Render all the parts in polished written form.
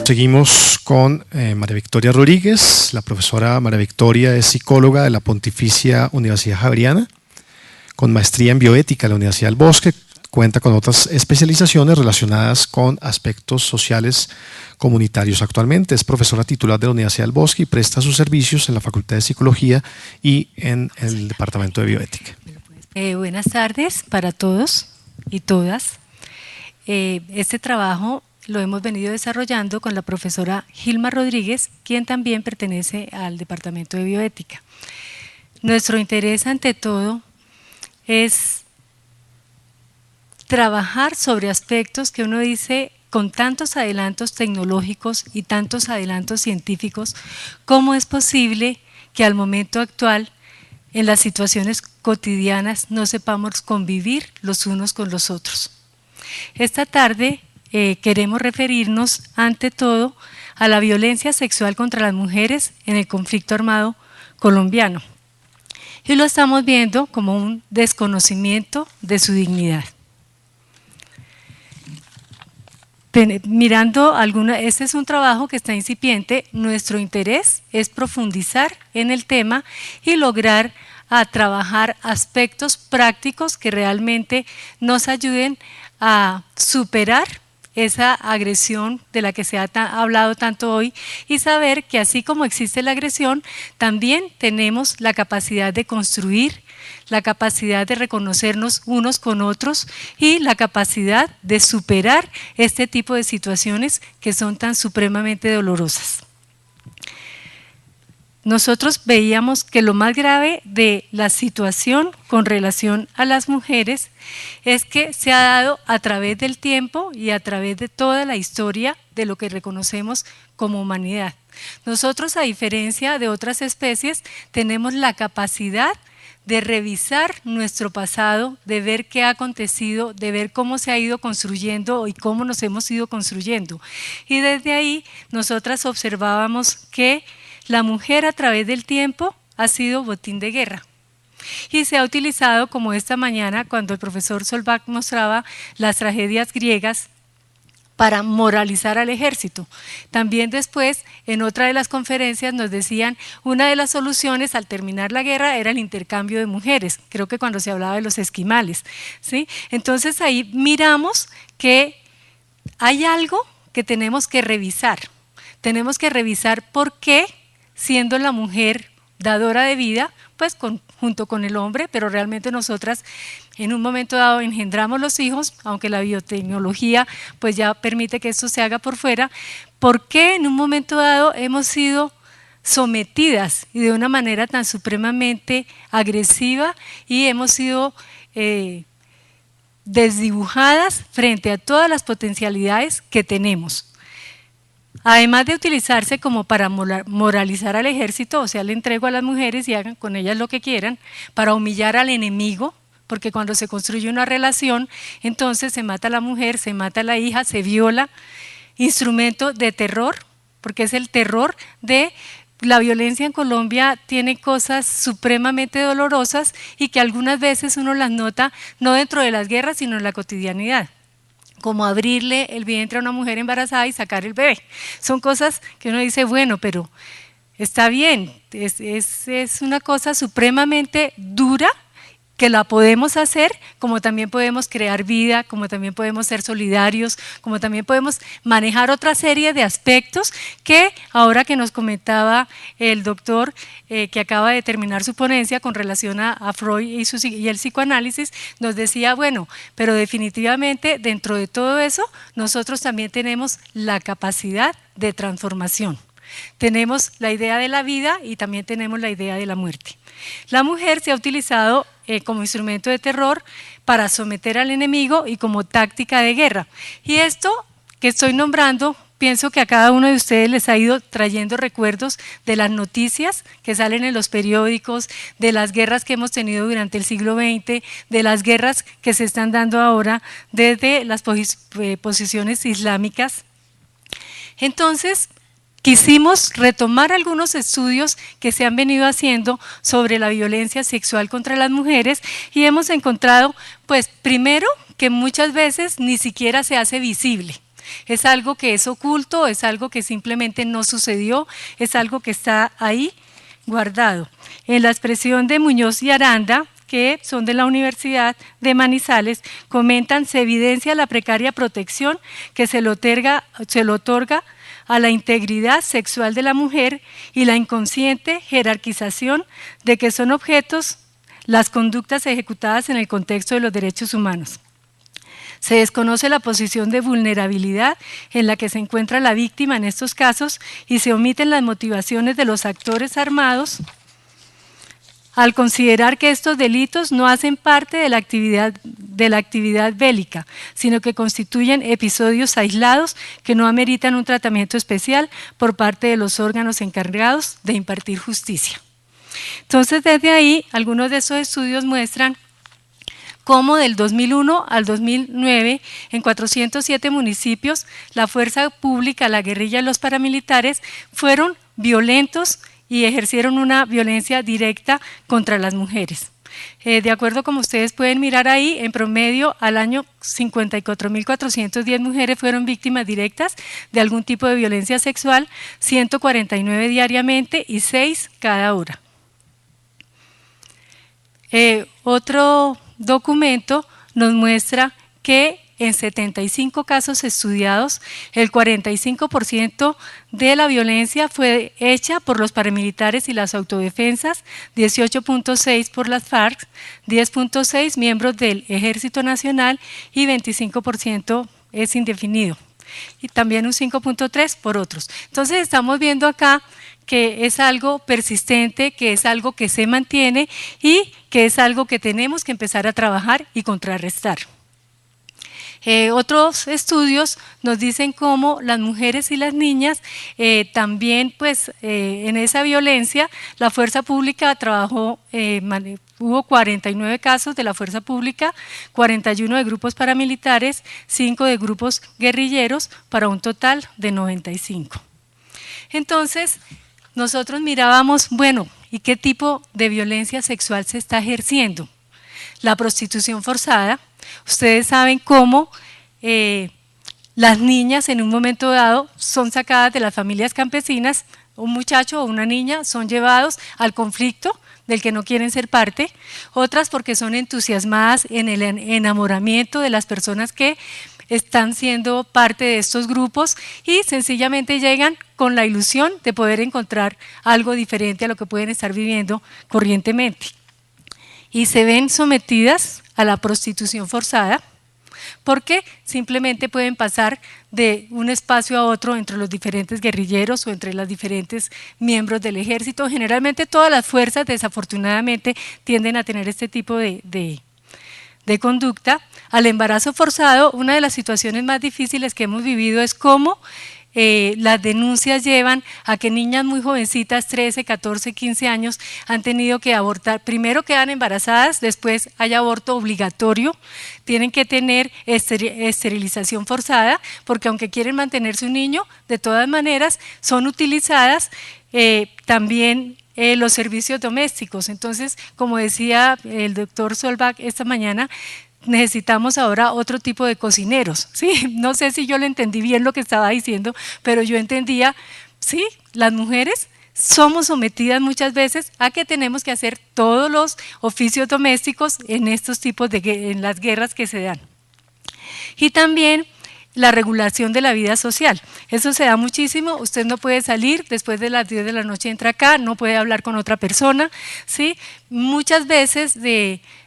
Seguimos con María Victoria Rodríguez. La profesora María Victoria es psicóloga de la Pontificia Universidad Javeriana, con maestría en bioética de la Universidad del Bosque. Cuenta con otras especializaciones relacionadas con aspectos sociales comunitarios. Actualmente es profesora titular de la Universidad del Bosque y presta sus servicios en la Facultad de Psicología y en el Departamento de Bioética. Buenas tardes para todos y todas. Este trabajo lo hemos venido desarrollando con la profesora Gilma Rodríguez, quien también pertenece al Departamento de Bioética. Nuestro interés ante todo es trabajar sobre aspectos que uno dice, con tantos adelantos tecnológicos y tantos adelantos científicos, ¿cómo es posible que al momento actual, en las situaciones cotidianas, no sepamos convivir los unos con los otros? Esta tarde queremos referirnos ante todo a la violencia sexual contra las mujeres en el conflicto armado colombiano. Y lo estamos viendo como un desconocimiento de su dignidad. Mirando este es un trabajo que está incipiente. Nuestro interés es profundizar en el tema y lograr a trabajar aspectos prácticos que realmente nos ayuden a superar esa agresión de la que se ha hablado tanto hoy y saber que así como existe la agresión, también tenemos la capacidad de construir, la capacidad de reconocernos unos con otros y la capacidad de superar este tipo de situaciones que son tan supremamente dolorosas. Nosotros veíamos que lo más grave de la situación con relación a las mujeres es que se ha dado a través del tiempo y a través de toda la historia de lo que reconocemos como humanidad. Nosotros, a diferencia de otras especies, tenemos la capacidad de revisar nuestro pasado, de ver qué ha acontecido, de ver cómo se ha ido construyendo y cómo nos hemos ido construyendo. Y desde ahí nosotras observábamos que la mujer a través del tiempo ha sido botín de guerra y se ha utilizado, como esta mañana cuando el profesor Solbach mostraba las tragedias griegas, para moralizar al ejército. También después, en otra de las conferencias nos decían, una de las soluciones al terminar la guerra era el intercambio de mujeres, creo que cuando se hablaba de los esquimales, ¿sí? Entonces ahí miramos que hay algo que tenemos que revisar por qué, siendo la mujer dadora de vida, pues junto con el hombre, pero realmente nosotras en un momento dado engendramos los hijos, aunque la biotecnología pues ya permite que esto se haga por fuera, ¿por qué en un momento dado hemos sido sometidas y de una manera tan supremamente agresiva y hemos sido desdibujadas frente a todas las potencialidades que tenemos? Además de utilizarse como para moralizar al ejército, o sea, le entrego a las mujeres y hagan con ellas lo que quieran, para humillar al enemigo, porque cuando se construye una relación, entonces se mata a la mujer, se mata a la hija, se viola, instrumento de terror, porque es el terror de la violencia en Colombia. Tiene cosas supremamente dolorosas y que algunas veces uno las nota no dentro de las guerras, sino en la cotidianidad, como abrirle el vientre a una mujer embarazada y sacar el bebé. Son cosas que uno dice, bueno, pero está bien, es una cosa supremamente dura, que la podemos hacer, como también podemos crear vida, como también podemos ser solidarios, como también podemos manejar otra serie de aspectos que ahora que nos comentaba el doctor que acaba de terminar su ponencia con relación a Freud y el psicoanálisis, nos decía, bueno, pero definitivamente dentro de todo eso nosotros también tenemos la capacidad de transformación. Tenemos la idea de la vida y también tenemos la idea de la muerte. La mujer se ha utilizado como instrumento de terror para someter al enemigo y como táctica de guerra. Y esto que estoy nombrando, pienso que a cada uno de ustedes les ha ido trayendo recuerdos de las noticias que salen en los periódicos, de las guerras que hemos tenido durante el siglo XX, de las guerras que se están dando ahora desde las posiciones islámicas. Entonces, quisimos retomar algunos estudios que se han venido haciendo sobre la violencia sexual contra las mujeres y hemos encontrado, pues primero, que muchas veces ni siquiera se hace visible. Es algo que es oculto, es algo que simplemente no sucedió, es algo que está ahí guardado. En la expresión de Muñoz y Aranda, que son de la Universidad de Manizales, comentan: se evidencia la precaria protección que se le otorga a la integridad sexual de la mujer y la inconsciente jerarquización de que son objetos las conductas ejecutadas en el contexto de los derechos humanos. Se desconoce la posición de vulnerabilidad en la que se encuentra la víctima en estos casos y se omiten las motivaciones de los actores armados al considerar que estos delitos no hacen parte de la actividad bélica, sino que constituyen episodios aislados que no ameritan un tratamiento especial por parte de los órganos encargados de impartir justicia. Entonces, desde ahí, algunos de esos estudios muestran cómo del 2001 al 2009, en 407 municipios, la fuerza pública, la guerrilla y los paramilitares fueron violentos y ejercieron una violencia directa contra las mujeres. De acuerdo como ustedes pueden mirar ahí, en promedio al año 54.410 mujeres fueron víctimas directas de algún tipo de violencia sexual, 149 diariamente y 6 cada hora. Otro documento nos muestra que en 75 casos estudiados, el 45% de la violencia fue hecha por los paramilitares y las autodefensas, 18.6% por las FARC, 10.6% miembros del Ejército Nacional y 25% es indefinido. Y también un 5.3% por otros. Entonces estamos viendo acá que es algo persistente, que es algo que se mantiene y que es algo que tenemos que empezar a trabajar y contrarrestar. Otros estudios nos dicen cómo las mujeres y las niñas también en esa violencia la fuerza pública trabajó, hubo 49 casos de la fuerza pública, 41 de grupos paramilitares, 5 de grupos guerrilleros para un total de 95. Entonces nosotros mirábamos, bueno, ¿y qué tipo de violencia sexual se está ejerciendo? La prostitución forzada. Ustedes saben cómo las niñas en un momento dado son sacadas de las familias campesinas, un muchacho o una niña son llevados al conflicto del que no quieren ser parte, otras porque son entusiasmadas en el enamoramiento de las personas que están siendo parte de estos grupos y sencillamente llegan con la ilusión de poder encontrar algo diferente a lo que pueden estar viviendo corrientemente. Y se ven sometidas a la prostitución forzada porque simplemente pueden pasar de un espacio a otro entre los diferentes guerrilleros o entre los diferentes miembros del ejército. Generalmente todas las fuerzas desafortunadamente tienden a tener este tipo de conducta. Al embarazo forzado, una de las situaciones más difíciles que hemos vivido es cómo las denuncias llevan a que niñas muy jovencitas, 13, 14, 15 años, han tenido que abortar. Primero quedan embarazadas, después hay aborto obligatorio, tienen que tener esterilización forzada, porque aunque quieren mantener su niño, de todas maneras son utilizadas también los servicios domésticos. Entonces, como decía el doctor Solbach esta mañana, necesitamos ahora otro tipo de cocineros, ¿sí? No sé si yo le entendí bien lo que estaba diciendo, pero yo entendía, sí, las mujeres somos sometidas muchas veces a que tenemos que hacer todos los oficios domésticos en estos tipos en las guerras que se dan. Y también la regulación de la vida social, eso se da muchísimo. Usted no puede salir después de las 10 de la noche, entra acá, no puede hablar con otra persona, ¿sí? Muchas veces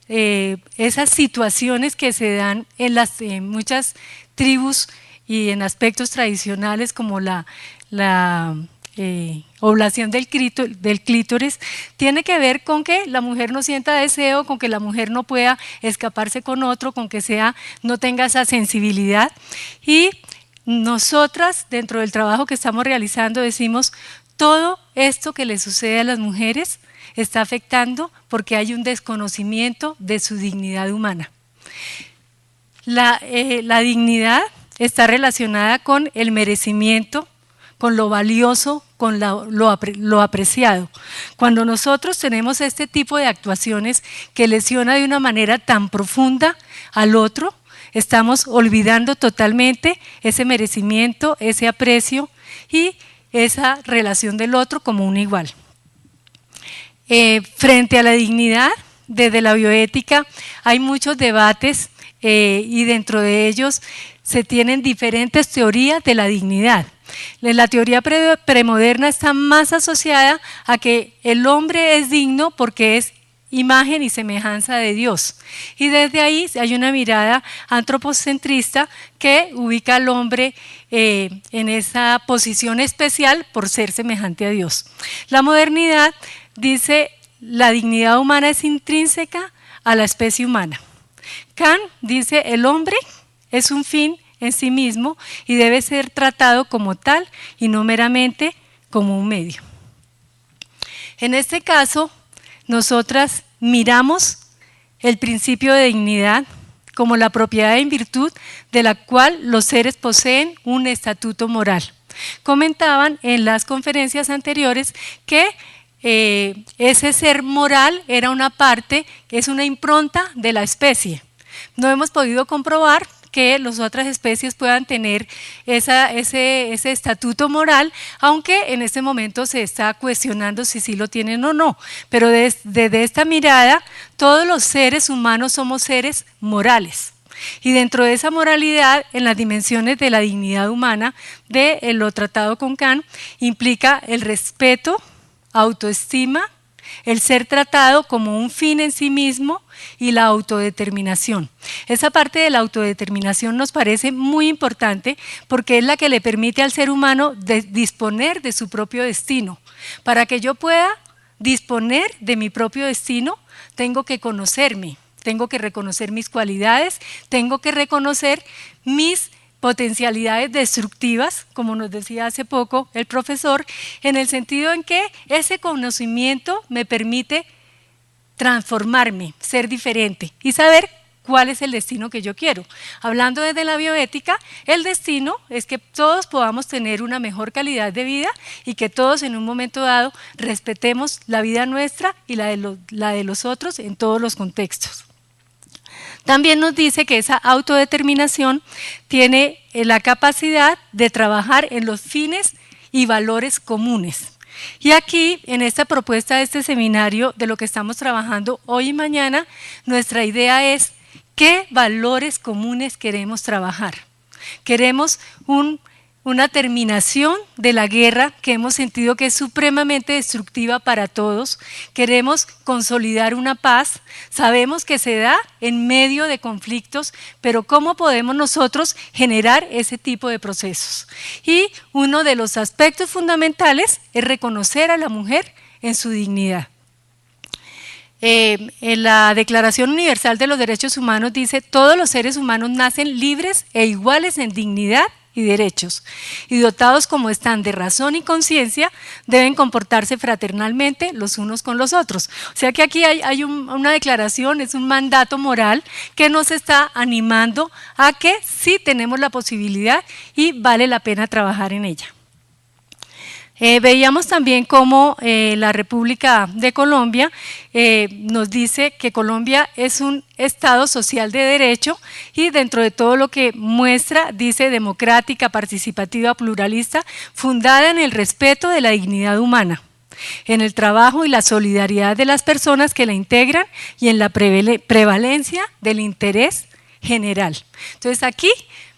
esas situaciones que se dan en muchas tribus y en aspectos tradicionales como la oblación del clítoris, tiene que ver con que la mujer no sienta deseo, con que la mujer no pueda escaparse con otro, con que no tenga esa sensibilidad. Y nosotras, dentro del trabajo que estamos realizando, decimos, todo esto que le sucede a las mujeres está afectando porque hay un desconocimiento de su dignidad humana. La dignidad está relacionada con el merecimiento, con lo valioso, con lo apreciado. Cuando nosotros tenemos este tipo de actuaciones que lesiona de una manera tan profunda al otro, estamos olvidando totalmente ese merecimiento, ese aprecio y esa relación del otro como un igual. Frente a la dignidad, desde la bioética hay muchos debates y dentro de ellos se tienen diferentes teorías de la dignidad. La teoría premoderna está más asociada a que el hombre es digno porque es imagen y semejanza de Dios. Y desde ahí hay una mirada antropocentrista que ubica al hombre en esa posición especial por ser semejante a Dios. La modernidad dice la dignidad humana es intrínseca a la especie humana. Kant dice el hombre es un fin en sí mismo y debe ser tratado como tal y no meramente como un medio. En este caso, nosotras miramos el principio de dignidad como la propiedad en virtud de la cual los seres poseen un estatuto moral. Comentaban en las conferencias anteriores que ese ser moral era una parte, es una impronta de la especie. No hemos podido comprobar que las otras especies puedan tener ese estatuto moral, aunque en este momento se está cuestionando si sí lo tienen o no. Pero desde esta mirada, todos los seres humanos somos seres morales. Y dentro de esa moralidad, en las dimensiones de la dignidad humana, de lo tratado con Kant, implica el respeto, autoestima, el ser tratado como un fin en sí mismo y la autodeterminación. Esa parte de la autodeterminación nos parece muy importante porque es la que le permite al ser humano disponer de su propio destino. Para que yo pueda disponer de mi propio destino, tengo que conocerme, tengo que reconocer mis cualidades, tengo que reconocer mis potencialidades destructivas, como nos decía hace poco el profesor, en el sentido en que ese conocimiento me permite transformarme, ser diferente y saber cuál es el destino que yo quiero. Hablando desde la bioética, el destino es que todos podamos tener una mejor calidad de vida y que todos en un momento dado respetemos la vida nuestra y la de los otros en todos los contextos. También nos dice que esa autodeterminación tiene la capacidad de trabajar en los fines y valores comunes. Y aquí, en esta propuesta de este seminario, de lo que estamos trabajando hoy y mañana, nuestra idea es qué valores comunes queremos trabajar. Queremos una terminación de la guerra que hemos sentido que es supremamente destructiva para todos. Queremos consolidar una paz. Sabemos que se da en medio de conflictos, pero ¿cómo podemos nosotros generar ese tipo de procesos? Y uno de los aspectos fundamentales es reconocer a la mujer en su dignidad. En la Declaración Universal de los Derechos Humanos dice: todos los seres humanos nacen libres e iguales en dignidad y derechos, y dotados como están de razón y conciencia, deben comportarse fraternalmente los unos con los otros. O sea que aquí hay una declaración, es un mandato moral que nos está animando a que sí tenemos la posibilidad y vale la pena trabajar en ella. Veíamos también cómo la República de Colombia nos dice que Colombia es un Estado social de derecho y dentro de todo lo que muestra dice democrática, participativa, pluralista, fundada en el respeto de la dignidad humana, en el trabajo y la solidaridad de las personas que la integran y en la prevalencia del interés general. Entonces aquí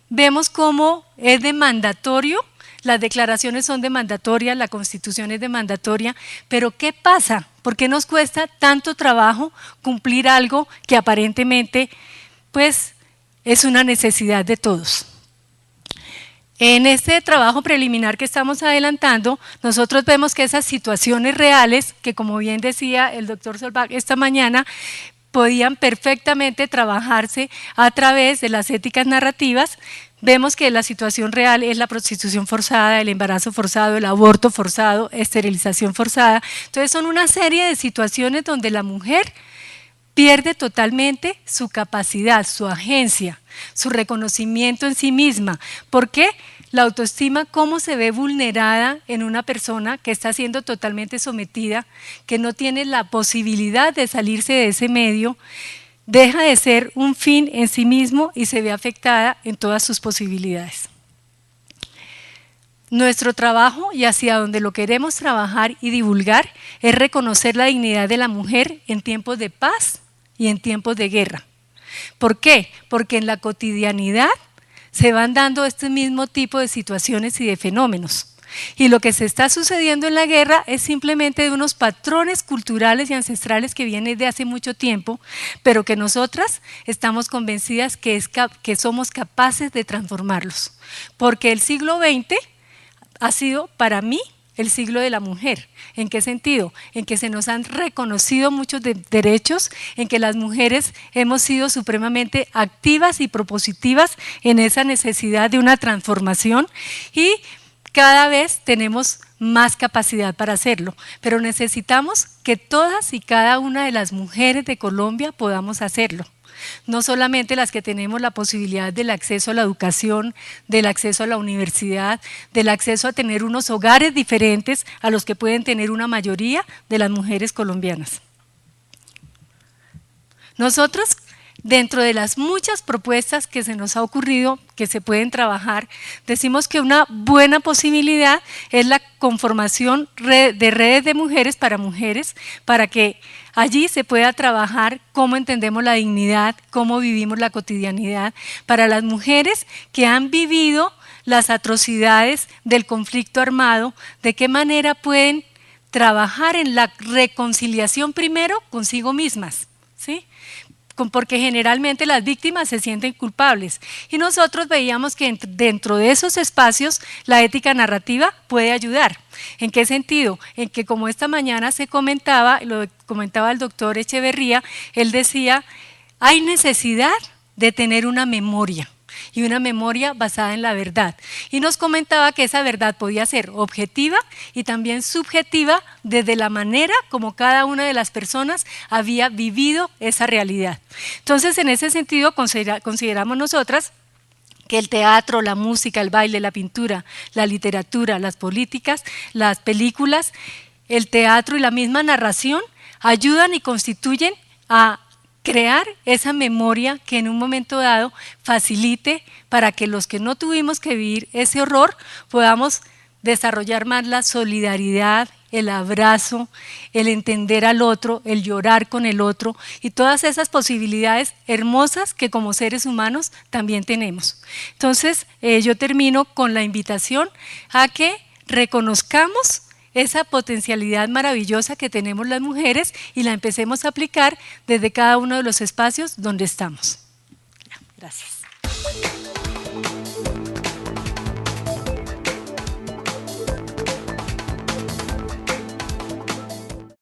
vemos cómo es de mandatorio. Las declaraciones son demandatorias, la Constitución es demandatoria, pero ¿qué pasa? ¿Por qué nos cuesta tanto trabajo cumplir algo que aparentemente pues, es una necesidad de todos? En este trabajo preliminar que estamos adelantando, nosotros vemos que esas situaciones reales, que como bien decía el doctor Solbach esta mañana, podían perfectamente trabajarse a través de las éticas narrativas. Vemos que la situación real es la prostitución forzada, el embarazo forzado, el aborto forzado, esterilización forzada. Entonces son una serie de situaciones donde la mujer pierde totalmente su capacidad, su agencia, su reconocimiento en sí misma. ¿Por qué? La autoestima, cómo se ve vulnerada en una persona que está siendo totalmente sometida, que no tiene la posibilidad de salirse de ese medio, deja de ser un fin en sí mismo y se ve afectada en todas sus posibilidades. Nuestro trabajo, y hacia donde lo queremos trabajar y divulgar, es reconocer la dignidad de la mujer en tiempos de paz y en tiempos de guerra. ¿Por qué? Porque en la cotidianidad se van dando este mismo tipo de situaciones y de fenómenos. Y lo que se está sucediendo en la guerra es simplemente de unos patrones culturales y ancestrales que vienen de hace mucho tiempo, pero que nosotras estamos convencidas que somos capaces de transformarlos. Porque el siglo XX ha sido para mí el siglo de la mujer. ¿En qué sentido? En que se nos han reconocido muchos derechos, en que las mujeres hemos sido supremamente activas y propositivas en esa necesidad de una transformación y cada vez tenemos más capacidad para hacerlo, pero necesitamos que todas y cada una de las mujeres de Colombia podamos hacerlo. No solamente las que tenemos la posibilidad del acceso a la educación, del acceso a la universidad, del acceso a tener unos hogares diferentes a los que pueden tener una mayoría de las mujeres colombianas. Nosotros, dentro de las muchas propuestas que se nos ha ocurrido, que se pueden trabajar, decimos que una buena posibilidad es la conformación de redes de mujeres, para que allí se pueda trabajar cómo entendemos la dignidad, cómo vivimos la cotidianidad, para las mujeres que han vivido las atrocidades del conflicto armado, de qué manera pueden trabajar en la reconciliación primero consigo mismas, ¿sí? Porque generalmente las víctimas se sienten culpables y nosotros veíamos que dentro de esos espacios la ética narrativa puede ayudar. ¿En qué sentido? En que como esta mañana se comentaba, lo comentaba el doctor Echeverría, él decía, hay necesidad de tener una memoria. Y una memoria basada en la verdad. Y nos comentaba que esa verdad podía ser objetiva y también subjetiva desde la manera como cada una de las personas había vivido esa realidad. Entonces, en ese sentido, consideramos nosotras que el teatro, la música, el baile, la pintura, la literatura, las políticas, las películas, el teatro y la misma narración ayudan y constituyen a crear esa memoria que en un momento dado facilite para que los que no tuvimos que vivir ese horror podamos desarrollar más la solidaridad, el abrazo, el entender al otro, el llorar con el otro y todas esas posibilidades hermosas que como seres humanos también tenemos. Entonces, yo termino con la invitación a que reconozcamos esa potencialidad maravillosa que tenemos las mujeres y la empecemos a aplicar desde cada uno de los espacios donde estamos. Gracias.